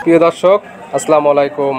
প্রিয় দর্শক, আসসালামু আলাইকুম।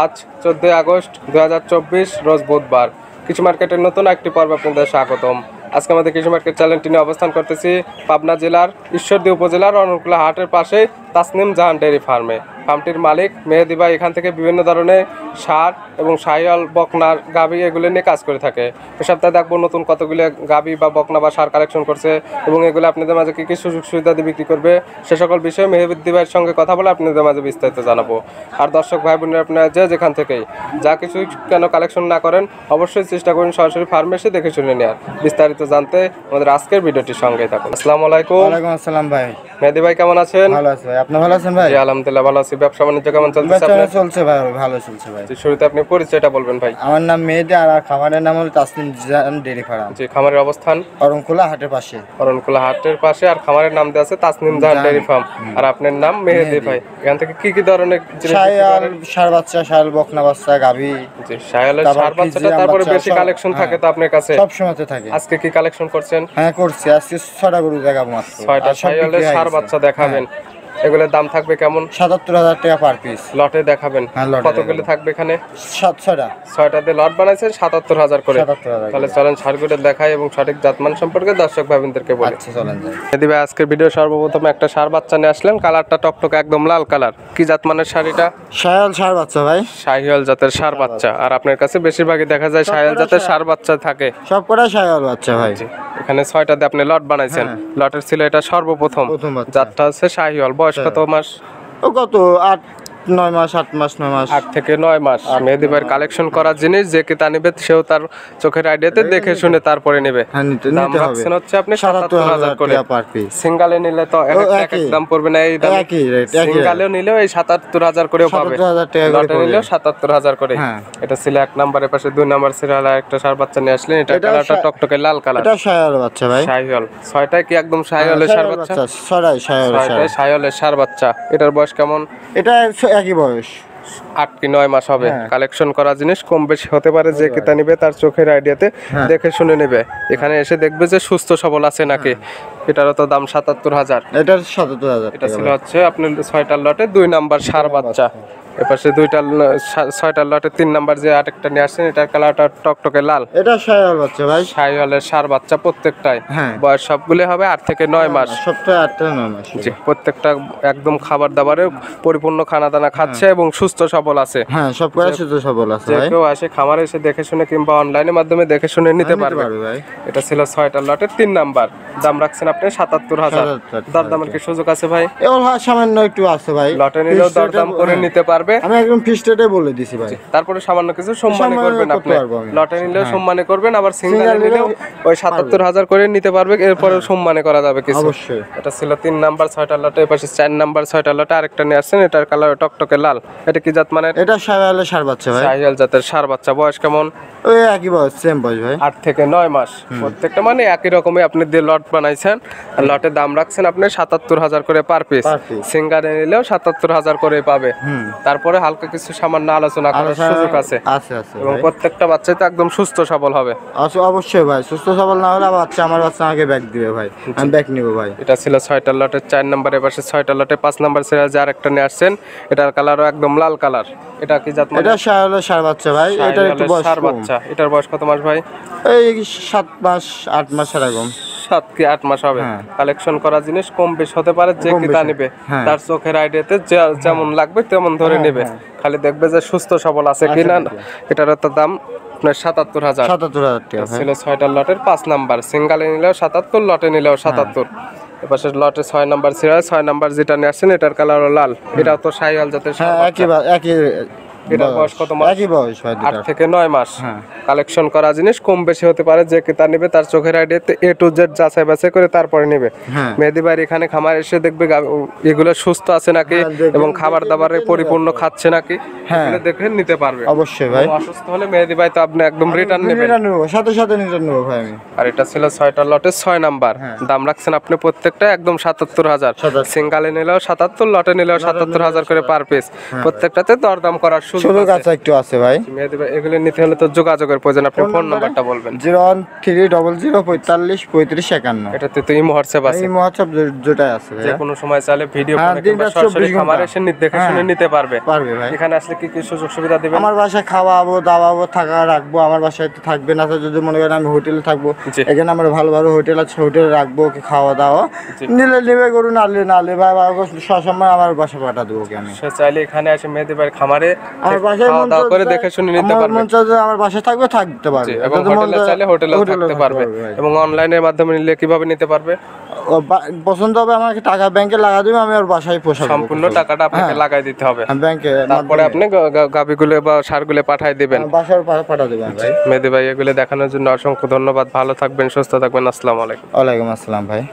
আজ 14 আগস্ট 2024 রোজ বুধবার। কৃষি মার্কেটের নতুন একটি পর্ব আপনাদের স্বাগতম। আজকে আমাদের কৃষি মার্কেট চ্যানেলটি নিয়ে অবস্থান করতেছি পাবনা জেলার ঈশ্বরদী উপজেলার অনুকূলা হাটের পাশে তাসনিম জাহান ডেয়ারি ফার্মে। ফার্মটির মালিক মেহেদি ভাই এখান থেকে বিভিন্ন ধরনের সার এবং শাহিওয়াল বকনার গাভী এগুলো নিয়ে কাজ করে থাকে। এ সপ্তাহে দেখবো নতুন কতগুলো গাভী বা বকনা বা সার কালেকশন করছে এবং এগুলো আপনাদের মাঝে কী কী সুযোগ সুবিধা দিয়ে বিক্রি করবে সে সকল বিষয়ে মেহেদি ভাইয়ের সঙ্গে কথা বলে আপনাদের মাঝে বিস্তারিত জানাবো। আর দর্শক ভাই বোনেরা আপনারা যেখান থেকেই যা কিছু কেন কালেকশন না করেন অবশ্যই চেষ্টা করুন সরাসরি ফার্মে এসে দেখে শুনে নেওয়ার। বিস্তারিত জানতে আমাদের আজকের ভিডিওটির সঙ্গেই থাকুন। আসসালামু আলাইকুম। ওয়ালাইকুম আসসালাম ভাই। মেহেদি ভাই কেমন আছেন? ভালো আছি ভাই, আপনি ভালো আছেন ভাই? জি আলহামদুলিল্লাহ ভালো আছি। ব্যবসা বাণিজ্য কেমন চলছে? চলছে ভাই, ভালো চলছে ভাই। শুরুতে আপনি পরিচয়টা বলবেন ভাই। আমার নাম মেহেদি আর খামারের নাম হলো তাসনিম জাহান ডেয়ারি ফার্ম। জি, খামারের অবস্থান অরণকুলা হাটের পাশে। অরণকুলা হাটের পাশে, আর খামারের নাম দেওয়া আছে তাসনিম জাহান ডেয়ারি ফার্ম। আর আপনার নাম মেহেদি ভাই। এখান থেকে কি কি ধরনের জিনিস? শাহিওয়াল, ষাঁড় বাচ্চা, শাহিওয়াল বকনা বাচ্চা, গাভী। জি, শাহিওয়ালের ষাঁড় বাচ্চাটা তারপরে বেশি কালেকশন থাকে তো আপনার কাছে? সব সময়তে থাকে। আজকে কি কালেকশন করছেন? হ্যাঁ করছি, আজকে 6টা গরু দেখাবো মাত্র। 6টা শাহিওয়ালের ষাঁড় বাচ্চা দেখাবেন। এগুলোর দাম থাকবে কেমন? 77,000 টাকা পার পিস। লটে দেখাবেন? হ্যাঁ, লটে কতগুলো থাকবে এখানে? 6টা। 6টাতে লট বানাইছেন 77,000 করে। 77,000। তাহলে চলেন ষাঁড়গুলো দেখাই এবং সঠিক জাতমান সম্পর্কে দর্শক ভাইদেরকে বলি। আচ্ছা চলেন যাই। মেহেদি ভাই আজকের ভিডিও সর্বপ্রথম একটা ষাঁড় বাচ্চা নিয়ে আসলেন, কালারটা টকটকে একদম লাল কালার। কি জাতমানের শাড়িটা? শাহিওয়াল ষাঁড় বাচ্চা ভাই। শাহিওয়াল জাতের ষাঁড় বাচ্চা। আর আপনার কাছে বেশিরভাগই দেখা যায় শাহিওয়াল জাতের ষাঁড় বাচ্চা থাকে। সবকটা শাহিওয়াল বাচ্চা ভাই। এখানে 6টাতে আপনি লট বানাইছেন। লটের ছিল এটা সর্বপ্রথম। জাতটা হচ্ছে শাহিওয়াল। বয়স কত মাস? ও কত 8-9 মাস, 8 মাস 9 মাস। 8 থেকে 9 মাস। মেহেদি ভাইয়ের কালেকশন করার জিনিস যে কে তা নিবে সেও তার চোখের আইডিয়াতে দেখে শুনে তারপরে নেবে। হ্যাঁ নিতে দাম রাখছেন হচ্ছে আপনি 77,000 করে পার পিস। সিঙ্গেলে নিলে তো এক দাম পড়বে না, এই দাম একই রেট। সিঙ্গেলেও নিলেও এই 77,000 করেও পাবে। 77,000 টাকা করে লটে নিলেও 77,000 করে। এটা ছিল 1 নাম্বারের পাশে 2 নাম্বার সিরিয়াল আর একটা ষাঁড় বাচ্চা নিয়ে আসলেন। এটা কালারটা টকটকে লাল কালার। এটা শাহিওয়াল বাচ্চা ভাই। শাহিওয়াল 6টায় কি একদম শাহিওয়ালের ষাঁড় বাচ্চা? 6টাই শাহিওয়ালের ষাঁড় বাচ্চা। এটার বয়স কেমন? এটা একই বয়স, 8 কি 9 মাস হবে। কালেকশন করা জিনিস কম বেশি হতে পারে, যে কেতা নিবে তার চোখের আইডিয়াতে দেখে শুনে নেবে। এখানে এসে দেখবে যে সুস্থ সবল আছে নাকি। এটারও তো দাম 77,000। এটার 77,000। এটা ছিল হচ্ছে আপনার 6টার লটে 2 নাম্বার ষাঁড় বাচ্চা। এপাশে 6টার লটে 3 নাম্বার যে আরেকটা নিয়ে আসছেন, এটার কালারটা টকটকে লাল। এটা শাহিওয়াল বাচ্চা ভাই। শাহিওয়ালের ষাঁড় বাচ্চা প্রত্যেকটাই। বয়স সবগুলো হবে 8 থেকে 9 মাস। সবটা 8 থেকে 9 মাস। জি, প্রত্যেকটা একদম খাবার দাবারে পরিপূর্ণ খানা দানা খাচ্ছে এবং সুস্থ সবল আছে। হ্যাঁ সব করে সুস্থ সবল আছে যে ভাই। কেউ আসে খামারে এসে দেখে শুনে কিংবা অনলাইনের মাধ্যমে দেখে শুনে নিতে পারবে ভাই। এটা ছিল 6টার লটের 3 নাম্বার। দাম রাখছেন আপনি 77,000। দরদামের কি সুযোগ আছে ভাই? এবার সামান্য একটু আছে ভাই। লটে নিলেও দরদাম করে নিতে পারবে। আমি একদম ফিক্সড রেটে বলে দিছি ভাই। তারপরে সামান্য কিছু সম্মানী করবেন আপনি। লটে নিলেও সম্মানী করবেন, আবার সিঙ্গেল নিলেও ওই 77,000 করে নিতে পারবে। এরপরে সম্মানী করা যাবে কিছু। অবশ্যই। এটা ছিল 3 নাম্বার 6টার লটে। এপাশে 4 নাম্বার 6টার লটে আরেকটা নিয়ে আসছেন। এটার কালার টকটকে লাল। এটা কি জাত মানে? এটা শাহিওয়ালের ষাঁড় বাচ্চা ভাই। শাহিওয়াল জাতের ষাঁড় বাচ্চা। বয়স কেমন? ওই একই বয়স, সেম বয়স ভাই। 8 থেকে 9 মাস। প্রত্যেকটা মানে একই রকমই আপনি দিয়ে লট বানাইছেন। আর লটের দাম রাখছেন আপনি 77,000 করে পার পিস। সিঙ্গারে নিলেও 77,000 করে পাবে। তারপরে হালকা কিছু সামান্য আলোচনা করার সুযোগ আছে। এবং প্রত্যেকটা বাচ্চাই তো একদম সুস্থ সবল হবে। অবশ্যই ভাই, সুস্থ সবল না হলে বাচ্চা আমার বাচ্চা আমাকে ব্যাক দিবে ভাই, আমি ব্যাক নিব ভাই। এটা ছিল 6টার লটের 4 নাম্বার। এপাশে 6টার লটে 5 নাম্বার সিরিয়াল যে আরেকটা নিয়ে আসছেন, এটার কালারও একদম লাল কালার। এটা কি জাত মানে? এটা শাহিওয়ালের ষাঁড় বাচ্চা ভাই। এটার একটু বয়স ষাঁড় বাচ্চা। এটার বয়স কত মাস ভাই? এই 7 মাস 8 মাস এরকম। 7 কি 8 মাস হবে। কালেকশন করা জিনিস কম বেশ হতে পারে, যে কিতা নিবে তার চোখের আইডিয়াতে যেমন লাগবে তেমন ধরে নেবে। খালি দেখবে যে সুস্থ সবল আছে কিনা। এটার তো দাম আপনার 77,000। 77,000 টাকা ছিল 6টার লটের 5 নাম্বার। সিঙ্গেলে নিলেও 77, লটে নিলেও 77। এপাশে লটে 6 নাম্বার সিরিয়াল 6 নাম্বার যেটা নিয়ে আসছেন, এটার কালার লাল। এটাও তো শাহিওয়াল জাতের। একই। এটার বয়স কত মাস? একই বয়স ভাই। 8 থেকে 9 মাস। কালেকশন করা জিনিস কম বেশি হতে পারে, যে কেতা নেবে তার চোখের আইডিয়াতে A to Z যাচাই বাছাই করে তারপরে নেবে। মেহেদি ভাই এখানে খামার এসে দেখবে এগুলো সুস্থ আছে নাকি এবং খাবার দাবারে পরিপূর্ণ খাচ্ছে নাকি, এগুলো দেখে নিতে পারবে। অবশ্যই ভাই। অসুস্থ হলে মেহেদি ভাই তো আপনি একদম রিটার্ন নেবেন। সাথে সাথে রিটার্ন নেব ভাই আমি। আর এটা ছিল 6টার লটে 6 নাম্বার। দাম রাখছেন আপনি প্রত্যেকটা একদম 77,000। সিঙ্গেলে নিলেও 77, লটে নিলেও 77,000 করে পার পিস। প্রত্যেকটাতে দরদাম করার সুযোগ আছে? আছে, একটু আছে ভাই। মেহেদি ভাই এগুলো নিতে হলে তো যোগাযোগের প্রয়োজন, আপনি ফোন নাম্বারটা বলবেন। 0130045 এটাতে তো ইমো হোয়াটসঅ্যাপ আছে, এই মহোৎসব যেটাই আছে যে ভাই। কোনো সময় চাইলে ভিডিও হ্যাঁ, কলে কিংবা দিনরাত সরাসরি 24 খামারে ঘন্টা। এসে দেখে শুনে হ্যাঁ। নিতে পারবে। পারবে ভাই। এখানে আসলে কি কি সুযোগ সুবিধা দিবেন? আমার বাসায় খাওয়াবো, দাওয়াবো, থাকা রাখবো, আমার বাসায় তো থাকবে না। তো যদি মনে করেন আমি হোটেলে থাকবো, জি। এখানে আমার ভালো ভালো হোটেল আছে, হোটেলে রাখবো, ওকে খাওয়া দাওয়া জি। নিলে নেবে, গরু নালে নালে ভাই, সবসময় আমার বাসা পাঠা দেবো ওকে আমি। সে চাইলে এখানে এসে মেহেদি ভাইয়ের খামারে আমার বাসায় খাওয়া মন দাওয়া করে চায়- দেখে শুনে নিতে আমার পারবে। মন চায় যে আমার বাসায় থাকবে, থাকতে জি, পারবে। এবং যদি মন হোটেলে চায়- চাইলে হোটেলেও হোটেলেও থাকতে পারবে। ভাই। এবং অনলাইনের মাধ্যমে নিলে কিভাবে নিতে পারবে? ও পছন্দ হবে আমাকে টাকা ব্যাংকে লাগা দিবে, আমি ওর বাসায় পোষাবো। সম্পূর্ণ টাকাটা আপনাকে লাগাই দিতে হবে। ব্যাংকে তারপরে আপনি গাবিগুলো বা সারগুলো পাঠাই দিবেন। বাসার পাঠা দেবেন ভাই। মেহেদি ভাই এগুলো দেখানোর জন্য অসংখ্য ধন্যবাদ। ভালো থাকবেন, সুস্থ থাকবেন। আসসালামু আলাইকুম। ওয়ালাইকুম আসসালাম ভাই।